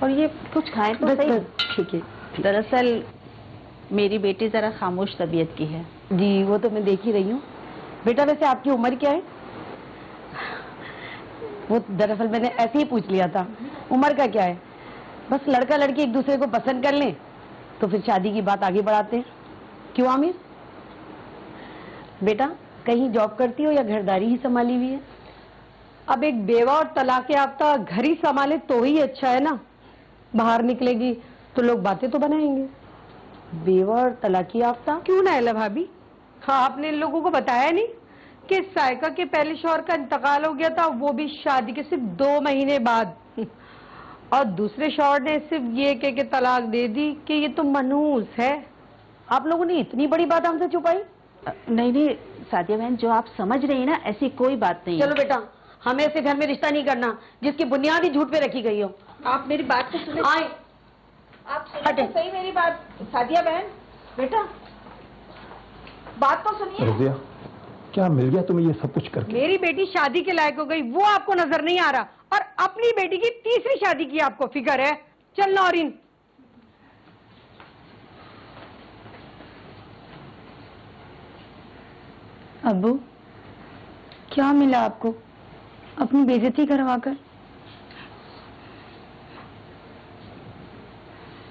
اور یہ کچھ کھائیں تو صحیح. ٹھیک ہے. دراصل میری بیٹی ذرا خاموش طبیعت کی ہے. جی وہ تو میں دیکھ ہی رہی ہوں. بیٹا ویسے آپ کی عمر کیا ہے؟ وہ دراصل میں نے ایسے ہی پوچھ لیا تھا. عمر کا کیا ہے، بس لڑکا لڑکی ایک دوسرے کو پسند کر لیں تو پھر شادی کی بات آگے بڑھاتے ہیں. کیوں عامر؟ بیٹا کہیں جاب کرتی ہو یا گھرداری ہی سنبھالی ہوئی ہے؟ اب ایک بیوہ اور طلاق یافتہ گھر ہی سنبھالے تو ہی اچھا ہے نا. باہر نکلے گی تو لوگ باتیں تو بنائیں گے. بیوہ اور طلاق یافتہ کیوں نہ ہے بھابھی؟ ہاں آپ نے ان لوگوں کو بتایا نہیں کہ سائقہ کے پہلے شوہر کا انتقال ہو گیا تھا، وہ بھی شادی کے صرف 2 مہینے بعد، اور دوسرے شوہر نے صرف یہ کہہ کے طلاق دے دی کہ یہ تو منحوس ہے. آپ لوگوں نے اتنی بڑی بات ہم سے چھپائی؟ نہیں سعدیہ بہن، جو آپ سمجھ رہی ہیں نا ایسی کوئی بات نہیں ہے. چلو بیٹا ہمیں ایسے گھر میں رشتہ نہیں کرنا جس کی بنیاد ہی جھوٹ پہ رکھی گئی ہو. آپ میری بات تو سنیں. آئے آپ سنیں تو صحیح میری بات. سعدیہ بہن بیٹا بات تو سنیے. رضیہ کیا مل گیا تمہیں یہ سب کچھ کر کے؟ میری بیٹی شادی کے لائق ہو گئی وہ آپ کو نظر نہیں آ رہا، اور اپنی بیٹی کی تیسری شادی کی آپ کو فکر ہے. چل نورین. ابو کیا ملا آپ کو اپنی بے عزتی کروا کر؟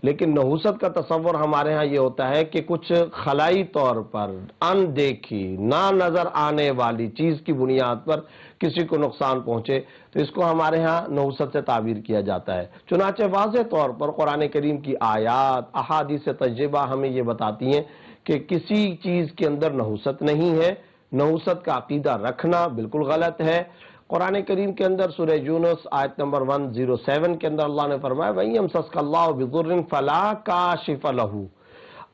لیکن نحوست کا تصور ہمارے ہاں یہ ہوتا ہے کہ کچھ خلائی طور پر اندیکھی نہ نظر آنے والی چیز کی بنیاد پر کسی کو نقصان پہنچے تو اس کو ہمارے ہاں نحوست سے تعبیر کیا جاتا ہے. چنانچہ واضح طور پر قرآن کریم کی آیات احادیث تجربہ ہمیں یہ بتاتی ہیں کہ کسی چیز کے اندر نحوست نہیں ہے. نحوست کا عقیدہ رکھنا بالکل غلط ہے. قرآن کریم کے اندر سورہ یونس آیت نمبر 107 کے اندر اللہ نے فرمایا وَإِن يَمْسَسْكَ اللَّهُ بِضُرٍّ فَلَا كَاشِفَ لَهُ،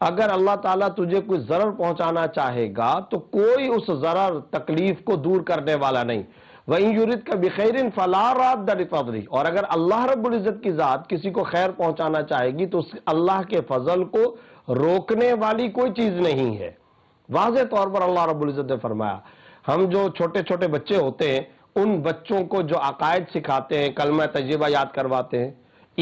اگر اللہ تعالیٰ تجھے کوئی ضرر پہنچانا چاہے گا تو کوئی اس ضرر تکلیف کو دور کرنے والا نہیں. وَإِن يُرِدْكَ بِخَيْرٍ فَلَا رَادَّ لِفَضْلِهِ، اور اگر اللہ رب العزت کی ذات کسی کو خیر پہنچانا چاہے گی تو اللہ کے فضل کو روکنے والی کوئی چیز نہیں ہے. واضح طور پر اللہ رب العزت نے فرمایا ہم جو چھوٹے چھوٹے بچے ہوتے ہیں ان بچوں کو جو عقائد سکھاتے ہیں، کلمہ تجربہ یاد کرواتے ہیں،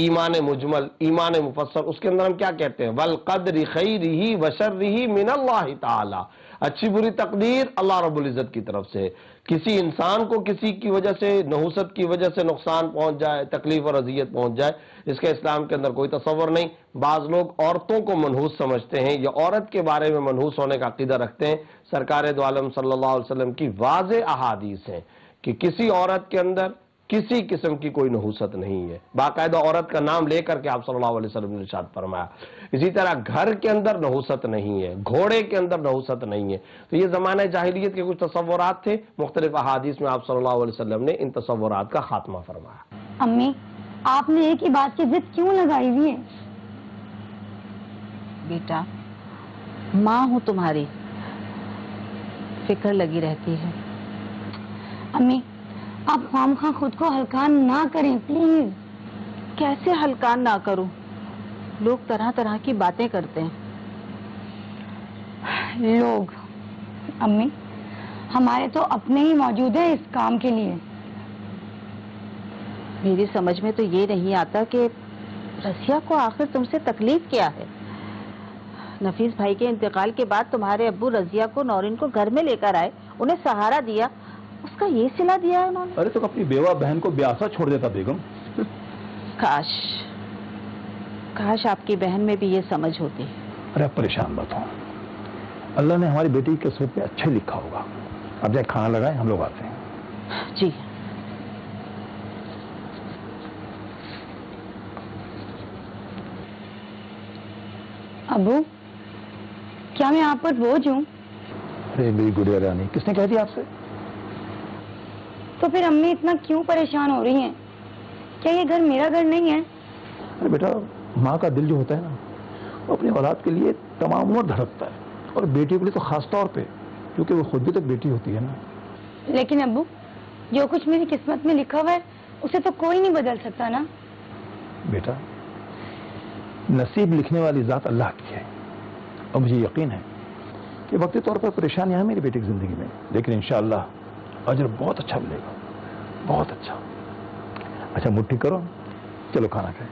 ایمان مجمل ایمان مفصل، اس کے اندر ہم کیا کہتے ہیں وَالْقَدْرِ خَيْرِهِ وَشَرِّهِ مِنَ اللَّهِ تَعَالَى، اچھی بری تقدیر اللہ رب العزت کی طرف سے. کسی انسان کو کسی کی وجہ سے نحوست کی وجہ سے نقصان پہنچ جائے، تکلیف اور اذیت پہنچ جائے، اس کا اسلام کے اندر کوئی تصور نہیں. بعض لوگ عورتوں کو منحوس سمجھتے ہیں یا عورت کے بارے میں منحوس ہونے کا عقیدہ رکھتے ہیں. سرکار دو عالم صلی اللہ علیہ وسلم کی واضح احادیث ہیں کہ کسی عورت کے اندر کسی قسم کی کوئی نحوست نہیں ہے. باقاعدہ عورت کا نام لے کر کے آپ صلی اللہ علیہ وسلم نے ارشاد فرمایا. اسی طرح گھر کے اندر نحوست نہیں ہے، گھوڑے کے اندر نحوست نہیں ہے. تو یہ زمانہ جاہلیت کے کچھ تصورات تھے، مختلف احادیث میں آپ صلی اللہ علیہ وسلم نے ان تصورات کا خاتمہ فرمایا. امی آپ نے ایک ہی بات کی ضد کیوں لگائی ہوئی ہے؟ بیٹا ماں ہوں تمہاری، فکر لگی رہتی ہے. امی آپ خواہ خود کو ہلکان نہ کریں پلیز. کیسے ہلکان نہ کروں؟ لوگ طرح طرح کی باتیں کرتے ہیں. لوگ امی ہمارے تو اپنے ہی موجود ہیں اس کام کے لیے. میری سمجھ میں تو یہ نہیں آتا کہ رضیہ کو آخر تم سے تکلیف کیا ہے. نفیس بھائی کے انتقال کے بعد تمہارے ابو رضیہ کو نورین کو گھر میں لے کر آئے، انہیں سہارا دیا، اس کا یہ صلہ دیا ہے انہوں نے. ارے تو اپنی بیوہ بہن کو بیاسا چھوڑ دیتا بیگم. کاش آپ کی بہن میں بھی یہ سمجھ ہوتی. ارے اب پریشان مت ہو، اللہ نے ہماری بیٹی کی قسمت میں اچھا لکھا ہوگا. اب جائے کھانا لگائیں، ہم لوگ آتے ہیں. جی. ابو کیا میں آپ پر بوجھ ہوں؟ ارے میری گڑیا رانی، کس نے کہہ دیا آپ سے؟ تو پھر امی اتنا کیوں پریشان ہو رہی ہیں؟ کیا یہ گھر میرا گھر نہیں ہے؟ ارے بیٹا ماں کا دل جو ہوتا ہے نا وہ اپنی اولاد کے لیے تمام عمر دھڑکتا ہے، اور بیٹی کے لیے تو خاص طور پہ، کیونکہ وہ خود بھی تو بیٹی ہوتی ہے نا. لیکن ابو جو کچھ میری قسمت میں لکھا ہوا ہے اسے تو کوئی نہیں بدل سکتا نا. بیٹا نصیب لکھنے والی ذات اللہ کی ہے، اور مجھے یقین ہے کہ وقتی طور پر پریشانیاں ہیں میری بیٹی کی زندگی میں، لیکن انشاءاللہ اجر بہت اچھا ملے گا، بہت اچھا. اچھا مٹھی کرو، چلو کھانا کھائیں.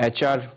HR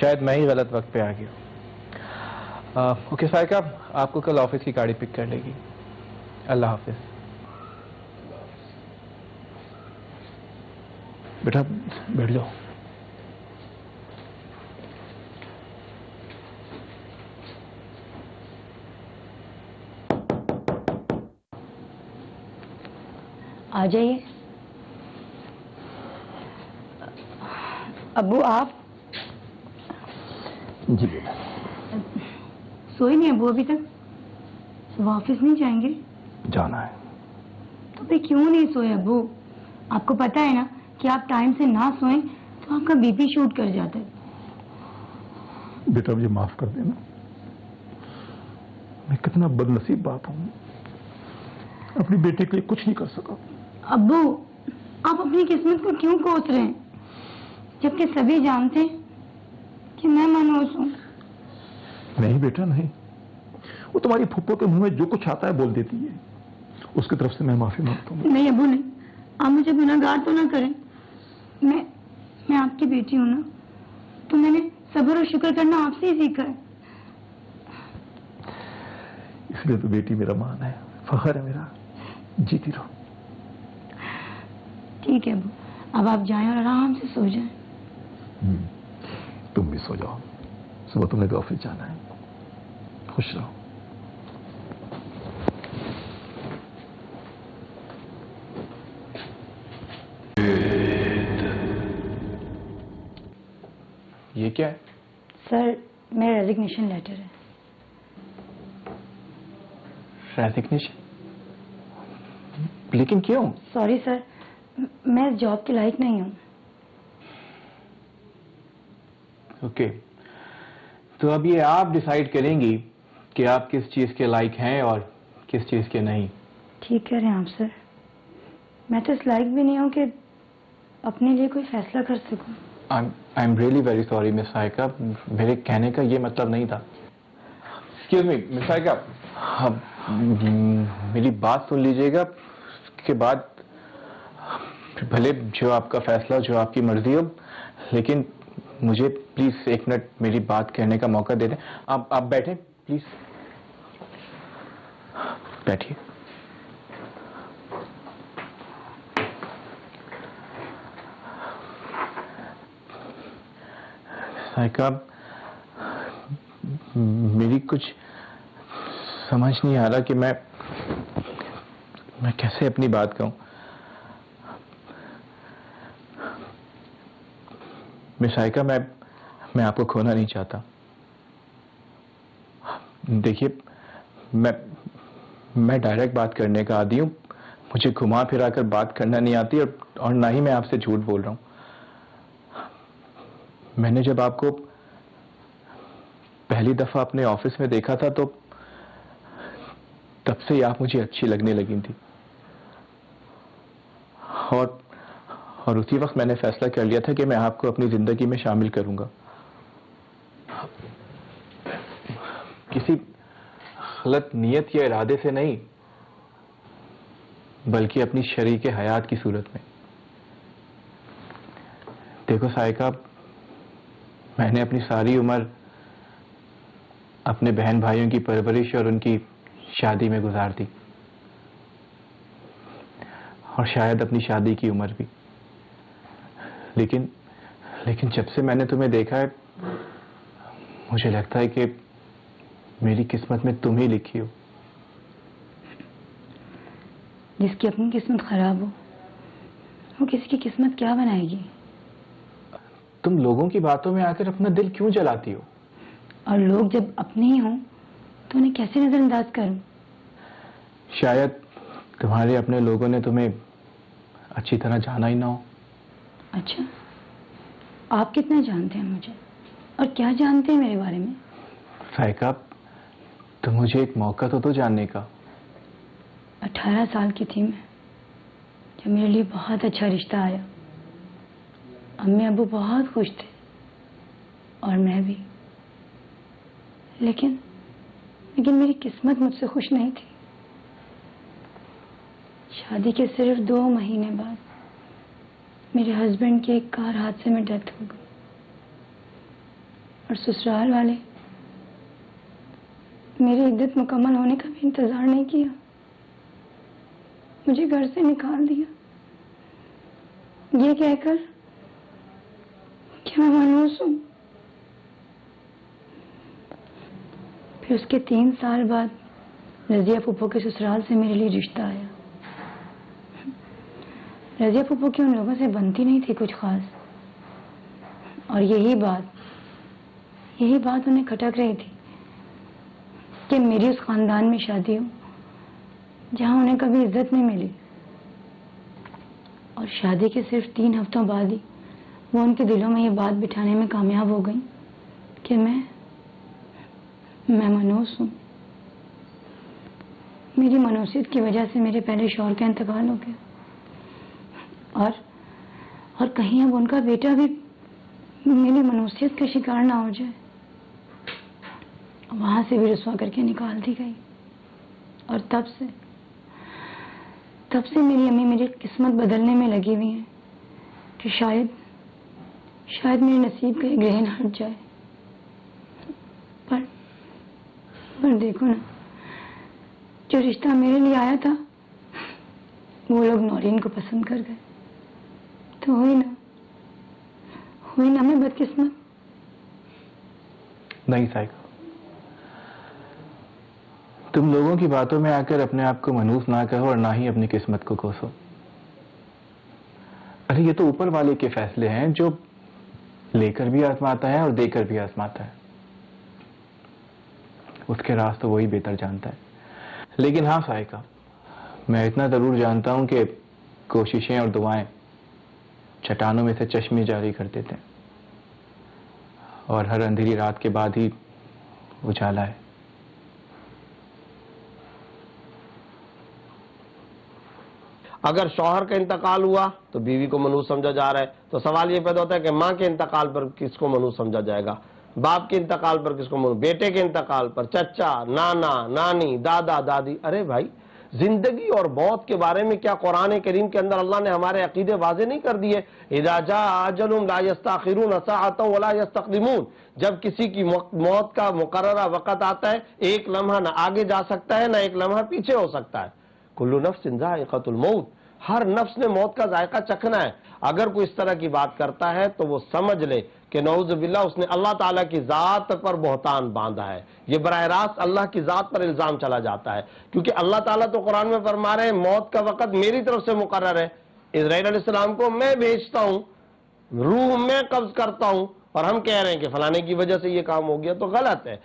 شاید میں ہی غلط وقت پہ آ گیا. اوکے سائقہ، آپ کو کل آفس کی گاڑی پک کر لے گی. اللہ حافظ. بیٹا بیٹھ جاؤ. آ جائیے. ابو آپ جی بیٹا. سوئے نہیں ابو ابھی تک؟ صبح آفس نہیں جائیں گے؟ جانا ہے. تو پھر کیوں نہیں سوئے ابو؟ آپ کو پتا ہے نا کہ آپ ٹائم سے نہ سوئیں تو آپ کا بی پی شوٹ کر جاتا ہے. بیٹا مجھے معاف کر دینا، میں کتنا بد نصیب باپ ہوں، اپنی بیٹے کے لیے کچھ نہیں کر سکا. ابو آپ اپنی قسمت کو کیوں کوس رہے ہیں جبکہ سبھی جانتے ہیں کہ میں منحوس ہوں؟ نہیں بیٹا نہیں، وہ تمہاری پھپھو کے منہ میں جو کچھ آتا ہے بول دیتی ہے، اس کی طرف سے میں معافی مانگتا ہوں. نہیں ابو نہیں، آپ مجھے گناہگار تو نہ کریں. میں آپ کی بیٹی ہوں نا، تو میں نے صبر اور شکر کرنا آپ سے ہی سیکھا ہے. اس لیے تو بیٹی میرا مان ہے، فخر ہے میرا. جیتی رہو. ٹھیک ہے ابو، اب آپ جائیں اور آرام سے سو جائیں. تم بھی سو جاؤ، صبح تم نے تو آفس جانا ہے. خوش رہو. یہ کیا ہے؟ سر میرا ریزگنیشن لیٹر ہے. ریزگنیشن؟ لیکن کیوں؟ سوری سر، میں اس جاب کے لائق نہیں ہوں. اوکے، تو اب یہ آپ ڈیسائیڈ کریں گی کہ آپ کس چیز کے لائق ہیں اور کس چیز کے نہیں. ٹھیک کہہ رہے ہیں آپ سر، میں تو اس لائق بھی نہیں ہوں کہ اپنے لیے کوئی فیصلہ کر سکوں. I am really very sorry miss Saiqa, میرے کہنے کا یہ مطلب نہیں تھا. ایکسکیوز می مس سائقہ، میری بات سن لیجیے گا. اس کے بعد بھلے جو آپ کا فیصلہ، جو آپ کی مرضی ہو، لیکن مجھے پلیز 1 منٹ میری بات کہنے کا موقع دے دیں. آپ بیٹھیں پلیز، بیٹھیے. سائقہ، میری کچھ سمجھ نہیں آ رہا کہ میں کیسے اپنی بات کہوں. مس سائقہ، میں آپ کو کھونا نہیں چاہتا. دیکھیے، میں ڈائریکٹ بات کرنے کا عادی ہوں. مجھے گھما پھرا کر بات کرنا نہیں آتی، اور نہ ہی میں آپ سے جھوٹ بول رہا ہوں. میں نے جب آپ کو پہلی دفعہ اپنے آفس میں دیکھا تھا تو تب سے ہی آپ مجھے اچھی لگنے لگی تھی، اور اسی وقت میں نے فیصلہ کر لیا تھا کہ میں آپ کو اپنی زندگی میں شامل کروں گا. کسی غلط نیت یا ارادے سے نہیں، بلکہ اپنی شریک حیات کی صورت میں. دیکھو سائقہ، میں نے اپنی ساری عمر اپنے بہن بھائیوں کی پرورش اور ان کی شادی میں گزار دی، اور شاید اپنی شادی کی عمر بھی. لیکن جب سے میں نے تمہیں دیکھا ہے، مجھے لگتا ہے کہ میری قسمت میں تم ہی لکھی ہو. جس کی اپنی قسمت خراب ہو، وہ کسی کی قسمت کیا بنائے گی؟ تم لوگوں کی باتوں میں آ کر اپنا دل کیوں جلاتی ہو؟ اور لوگ جب اپنے ہی ہوں تو انہیں کیسے نظر انداز کروں؟ شاید تمہارے اپنے لوگوں نے تمہیں اچھی طرح جانا ہی نہ ہو. اچھا، آپ کتنا جانتے ہیں مجھے، اور کیا جانتے ہیں میرے بارے میں؟ سائقہ، تم مجھے ایک موقع تو دو جاننے کا. 18 سال کی تھی میں جب میرے لیے بہت اچھا رشتہ آیا. امی ابو بہت خوش تھے اور میں بھی، لیکن میری قسمت مجھ سے خوش نہیں تھی. شادی کے صرف 2 مہینے بعد میرے ہسبینڈ کی ایک کار حادثے میں ڈیتھ ہو گئی. اور سسرال والے میری عدت مکمل ہونے کا بھی انتظار نہیں کیا، مجھے گھر سے نکال دیا، یہ کہہ کر کہ میں منحوس ہوں۔ پھر اس کے 3 سال بعد رضیہ پھوپھو کے سسرال سے میرے لیے رشتہ آیا۔ رضیہ پھوپھو کی ان لوگوں سے بنتی نہیں تھی کچھ خاص، اور یہی بات انہیں کھٹک رہی تھی کہ میری اس خاندان میں شادی ہو جہاں انہیں کبھی عزت نہیں ملی، اور شادی کے صرف 3 ہفتوں بعد ہی وہ ان کے دلوں میں یہ بات بٹھانے میں کامیاب ہو گئی کہ میں منحوس ہوں۔ میری منحوسیت کی وجہ سے میرے پہلے شوہر کا انتقال ہو گیا، اور کہیں اب ان کا بیٹا بھی میری منحوسیت کا شکار نہ ہو جائے۔ وہاں سے بھی رسوا کر کے نکال دی گئی، اور تب سے میری امی میری قسمت بدلنے میں لگی ہوئی ہیں کہ شاید میرے نصیب کا ایک گرہن ہٹ جائے۔ پر دیکھو نا، جو رشتہ میرے لیے آیا تھا وہ لوگ نورین کو پسند کر گئے، تو ہوئی نا میں بدقسمت۔ نہیں سائیکا، تم لوگوں کی باتوں میں آ کر اپنے آپ کو منحوس نہ کہو اور نہ ہی اپنی قسمت کو کوسو۔ ارے یہ تو اوپر والے کے فیصلے ہیں جو لے کر بھی آزماتا ہے اور دے کر بھی آزماتا ہے، اس کے راز تو وہی بہتر جانتا ہے۔ لیکن ہاں سائیکا، میں اتنا ضرور جانتا ہوں کہ کوششیں اور دعائیں چٹانوں میں سے چشمے جاری کر دیتے ہیں، اور ہر اندھیری رات کے بعد ہی اجالا ہے۔ اگر شوہر کا انتقال ہوا تو بیوی کو منحوس سمجھا جا رہا ہے، تو سوال یہ پیدا ہوتا ہے کہ ماں کے انتقال پر کس کو منحوس سمجھا جائے گا، باپ کے انتقال پر کس کو منحوس، بیٹے کے انتقال پر چچا، نانا، نانی، دادا، دادی۔ ارے بھائی، زندگی اور موت کے بارے میں کیا قرآن کریم کے اندر اللہ نے ہمارے عقیدے واضح نہیں کر دیے؟ اذا جاء اجلهم لا يستاخرون ساعة ولا يستقدمون، جب کسی کی موت کا مقررہ وقت آتا ہے، ایک لمحہ نہ آگے جا سکتا ہے نہ ایک لمحہ پیچھے ہو سکتا ہے۔ کل نفس ذائقۃ الموت، ہر نفس نے موت کا ذائقہ چکھنا ہے۔ اگر کوئی اس طرح کی بات کرتا ہے تو وہ سمجھ لے کہ نعوذ باللہ اس نے اللہ تعالیٰ کی ذات پر بہتان باندھا ہے، یہ براہ راست اللہ کی ذات پر الزام چلا جاتا ہے، کیونکہ اللہ تعالیٰ تو قرآن میں فرما رہے ہیں موت کا وقت میری طرف سے مقرر ہے، اسرائیل علیہ السلام کو میں بھیجتا ہوں، روح میں قبض کرتا ہوں، اور ہم کہہ رہے ہیں کہ فلانے کی وجہ سے یہ کام ہو گیا، تو غلط ہے۔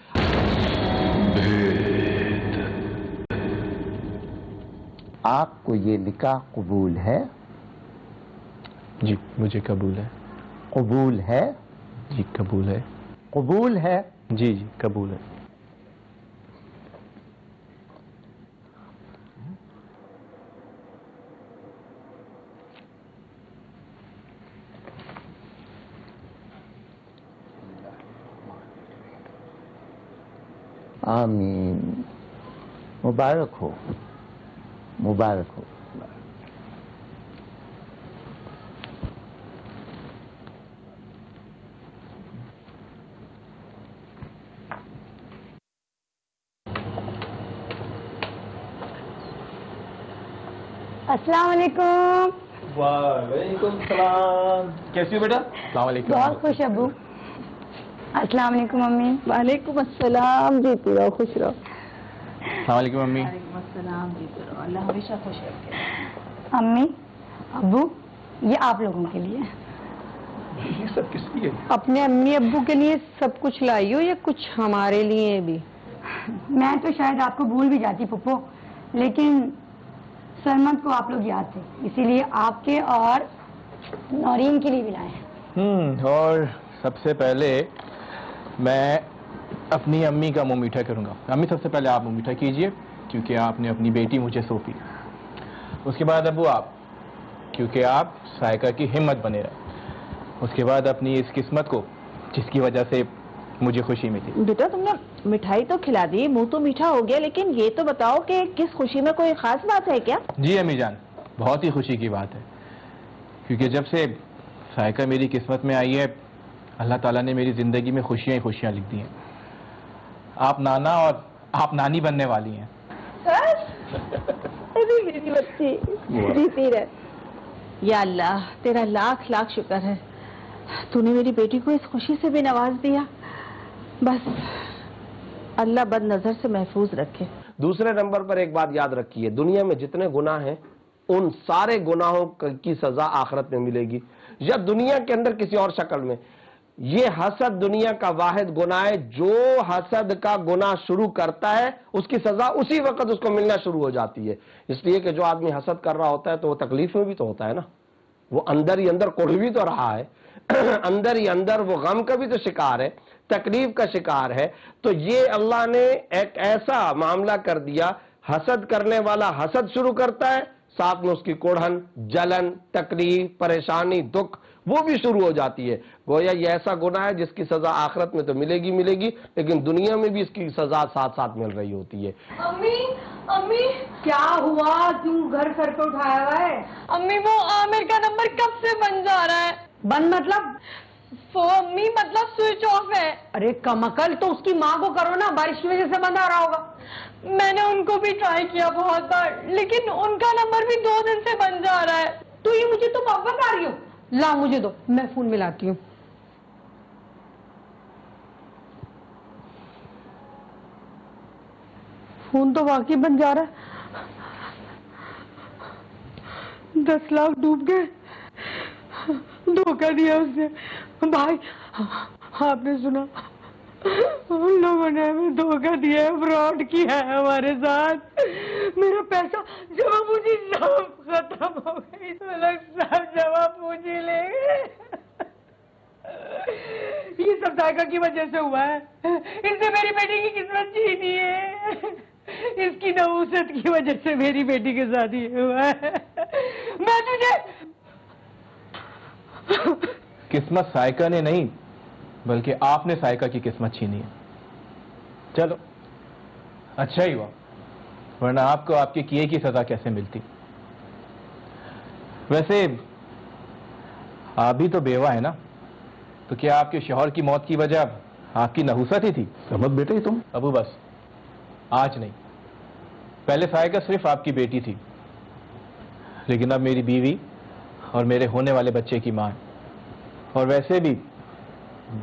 آپ کو یہ نکاح قبول ہے؟ جی مجھے قبول ہے۔ قبول ہے؟ جی قبول ہے۔ قبول ہے؟ جی قبول ہے۔ آمین، مبارک ہو، مبارک ہو۔ السلام علیکم۔ وعلیکم السلام، کیسی ہو بیٹا؟ السلام علیکم۔ بہت خوش ابو۔ السلام علیکم امی۔ وعلیکم السلام، جیتی رہو، خوش رہو۔ السلام علیکم امی۔ وعلیکم السلام، جیتی رہو، اللہ ہمیشہ خوش رکھے۔ امی، ابو، یہ آپ لوگوں کے لیے۔ یہ سب کس لیے؟ اپنے امی ابو کے لیے سب کچھ لائی ہو یا کچھ ہمارے لیے بھی؟ میں تو شاید آپ کو بھول بھی جاتی پھپھو، لیکن سرمد کو آپ لوگ یاد تھے، اسی لیے آپ کے اور نورین کے لیے بھی لائے ہیں۔ اور سب سے پہلے میں اپنی امی کا منہ میٹھا کروں گا۔ امی سب سے پہلے آپ منہ میٹھا کیجئے، کیونکہ آپ نے اپنی بیٹی مجھے سونپی۔ اس کے بعد ابو آپ، کیونکہ آپ سائیکا کی ہمت بنے رہے۔ اس کے بعد اپنی اس قسمت کو جس کی وجہ سے مجھے خوشی ملی۔ بیٹا تم نے مٹھائی تو کھلا دی، منہ تو میٹھا ہو گیا، لیکن یہ تو بتاؤ کہ کس خوشی میں کوئی خاص بات ہے کیا؟ جی امی جان، بہت ہی خوشی کی بات ہے، کیونکہ جب سے سائیکا میری قسمت میں آئی ہے اللہ تعالیٰ نے میری زندگی میں خوشیاں ہی خوشیاں لکھ دی ہیں. آپ نانا اور آپ نانی بننے والی ہیں. میری بچی جیتی رہے. یا اللہ تیرا لاکھ لاکھ شکر ہے، تو نے میری بیٹی کو اس خوشی سے بھی نواز دیا. بس اللہ بد نظر سے محفوظ رکھے. دوسرے نمبر پر ایک بات یاد رکھیے، دنیا میں جتنے گناہ ہیں ان سارے گناہوں کی سزا آخرت میں ملے گی، یا دنیا کے اندر کسی اور شکل میں. یہ حسد دنیا کا واحد گناہ ہے. جو حسد کا گناہ شروع کرتا ہے اس کی سزا اسی وقت اس کو ملنا شروع ہو جاتی ہے. اس لیے کہ جو آدمی حسد کر رہا ہوتا ہے تو وہ تکلیف میں بھی تو ہوتا ہے نا، وہ اندر ہی اندر کوڑ بھی تو رہا ہے، اندر ہی اندر وہ غم کا بھی تو شکار ہے، تکلیف کا شکار ہے. تو یہ اللہ نے ایک ایسا معاملہ کر دیا، حسد کرنے والا حسد شروع کرتا ہے، ساتھ میں اس کی کوڑھن، جلن، تکلیف، پریشانی، دکھ وہ بھی شروع ہو جاتی ہے. گویا یہ ایسا گناہ ہے جس کی سزا آخرت میں تو ملے گی، لیکن دنیا میں بھی اس کی سزا ساتھ ساتھ مل رہی ہوتی ہے. امی امی کیا ہوا؟ کیوں گھر سر پہ اٹھایا ہوا ہے؟ امی وہ عامر کا نمبر کب سے بن جا رہا ہے؟ بند مطلب؟ وہ امی مطلب سوئچ آف ہے. ارے کمکل، تو اس کی ماں کو کرو نا، بارش کی وجہ سے بند آ رہا ہوگا. میں نے ان کو بھی ٹرائی کیا بہت بار، لیکن ان کا نمبر بھی 2 دن سے بن جا رہا ہے. تو یہ مجھے تو واپس آ رہی ہو. لا مجھے دو، میں فون ملاتی ہوں. فون تو واقعی بن جا رہا ہے. 10 لاکھ ڈوب گئے. دھوکہ دیا اس نے. بھائی آپ نے سنا، ان لوگوں نے ہمیں دھوکہ دیا ہے، فراڈ کیا ہے ہمارے ساتھ. میرا پیسہ جمع پوجی سب ختم ہو گئی. سب جمع پوجی لے گئے. یہ سب ذائقہ کی وجہ سے ہوا ہے. اس نے میری بیٹی کی قسمت چھینی ہے. اس کی نحوست کی وجہ سے میری بیٹی کے ساتھ یہ ہوا ہے. میں تجھے قسمت سائقہ نے نہیں بلکہ آپ نے سائقہ کی قسمت چھینی ہے. چلو اچھا ہی ہوا، ورنہ آپ کو آپ کے کیے کی سزا کیسے ملتی. ویسے آپ بھی تو بیوہ ہے نا، تو کیا آپ کے شوہر کی موت کی وجہ آپ کی نحوست ہی تھی؟ سمجھ بیٹے تم. ابو بس آج نہیں، پہلے سائقہ صرف آپ کی بیٹی تھی، لیکن اب میری بیوی اور میرے ہونے والے بچے کی ماں ہے. اور ویسے بھی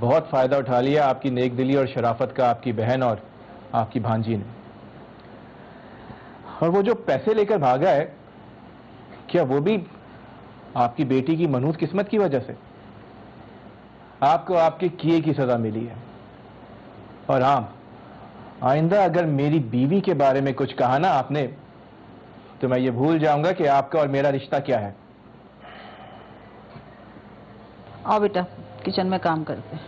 بہت فائدہ اٹھا لیا آپ کی نیک دلی اور شرافت کا آپ کی بہن اور آپ کی بھانجی نے. اور وہ جو پیسے لے کر بھاگا ہے، کیا وہ بھی آپ کی بیٹی کی منحوس قسمت کی وجہ سے؟ آپ کو آپ کے کیے کی سزا ملی ہے. اور ہاں، آئندہ اگر میری بیوی کے بارے میں کچھ کہا نا آپ نے، تو میں یہ بھول جاؤں گا کہ آپ کا اور میرا رشتہ کیا ہے. آؤ بیٹا کچن میں کام کرتے ہیں.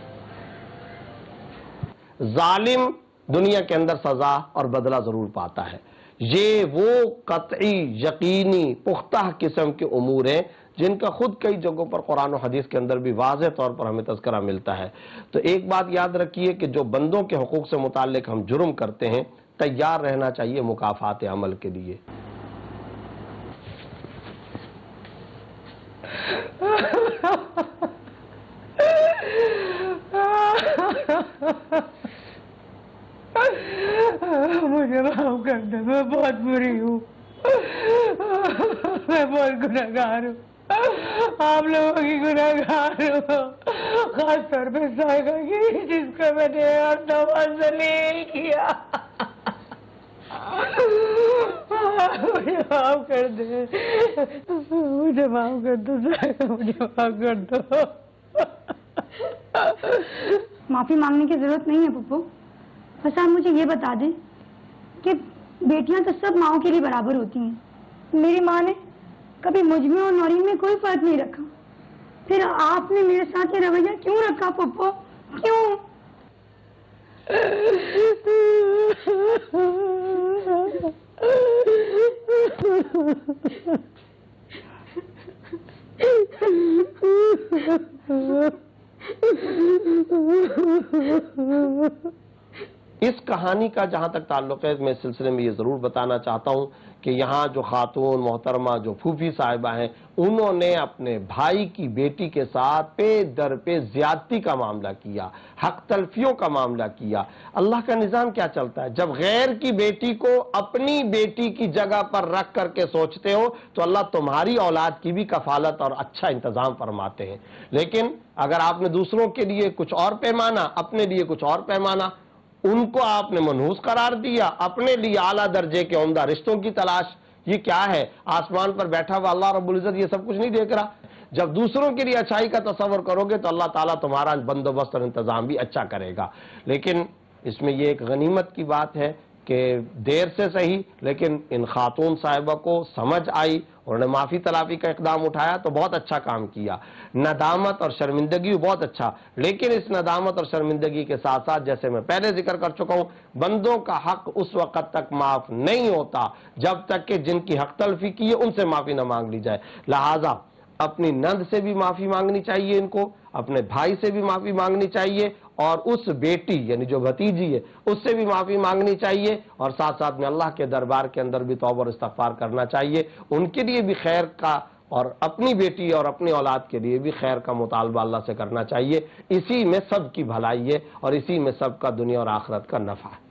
ظالم دنیا کے اندر سزا اور بدلہ ضرور پاتا ہے. یہ وہ قطعی یقینی پختہ قسم کے امور ہیں جن کا خود کئی جگہوں پر قرآن و حدیث کے اندر بھی واضح طور پر ہمیں تذکرہ ملتا ہے. تو ایک بات یاد رکھیے کہ جو بندوں کے حقوق سے متعلق ہم جرم کرتے ہیں، تیار رہنا چاہیے مکافات عمل کے لیے. مجھے معاف کر دے، میں بہت بری ہوں. میں بہت گناہگار ہوں. آپ لوگوں کی گناہگار ہوں، خاص طور پہ سائقہ کی، جس کو میں نے ہر دفعہ ذلیل کیا. مجھے معاف کر دے، مجھے معاف کر دو سائقہ، مجھے معاف کر دو. معافی مانگنے کی ضرورت نہیں ہے پپو. بس آپ مجھے یہ بتا دیں کہ بیٹیاں تو سب ماؤں کے لیے برابر ہوتی ہیں. میری ماں نے کبھی مجھ میں اور نورین میں کوئی فرق نہیں رکھا. پھر آپ نے میرے ساتھ یہ رویہ کیوں رکھا پپو؟ کیوں؟ اس کہانی کا جہاں تک تعلق ہے، میں اس سلسلے میں یہ ضرور بتانا چاہتا ہوں کہ یہاں جو خاتون محترمہ جو پھوپھی صاحبہ ہیں، انہوں نے اپنے بھائی کی بیٹی کے ساتھ پہ در پہ زیادتی کا معاملہ کیا، حق تلفیوں کا معاملہ کیا۔ اللہ کا نظام کیا چلتا ہے؟ جب غیر کی بیٹی کو اپنی بیٹی کی جگہ پر رکھ کر کے سوچتے ہو تو اللہ تمہاری اولاد کی بھی کفالت اور اچھا انتظام فرماتے ہیں۔ لیکن اگر آپ نے دوسروں کے لیے کچھ اور پیمانہ، اپنے لیے کچھ اور پیمانہ، ان کو آپ نے منحوس قرار دیا، اپنے لیے اعلیٰ درجے کے عمدہ رشتوں کی تلاش، یہ کیا ہے؟ آسمان پر بیٹھا ہوا اللہ رب العزت یہ سب کچھ نہیں دیکھ رہا؟ جب دوسروں کے لیے اچھائی کا تصور کرو گے تو اللہ تعالیٰ تمہارا بندوبست اور انتظام بھی اچھا کرے گا۔ لیکن اس میں یہ ایک غنیمت کی بات ہے کہ دیر سے صحیح لیکن ان خاتون صاحبہ کو سمجھ آئی، انہوں نے معافی تلافی کا اقدام اٹھایا تو بہت اچھا کام کیا۔ ندامت اور شرمندگی بہت اچھا، لیکن اس ندامت اور شرمندگی کے ساتھ ساتھ جیسے میں پہلے ذکر کر چکا ہوں، بندوں کا حق اس وقت تک معاف نہیں ہوتا جب تک کہ جن کی حق تلفی کی ہے ان سے معافی نہ مانگ لی جائے۔ لہٰذا اپنی نند سے بھی معافی مانگنی چاہیے، ان کو اپنے بھائی سے بھی معافی مانگنی چاہیے، اور اس بیٹی یعنی جو بھتیجی ہے اس سے بھی معافی مانگنی چاہیے، اور ساتھ ساتھ میں اللہ کے دربار کے اندر بھی توبہ اور استغفار کرنا چاہیے، ان کے لیے بھی خیر کا اور اپنی بیٹی اور اپنی اولاد کے لیے بھی خیر کا مطالبہ اللہ سے کرنا چاہیے۔ اسی میں سب کی بھلائی ہے اور اسی میں سب کا دنیا اور آخرت کا نفع ہے۔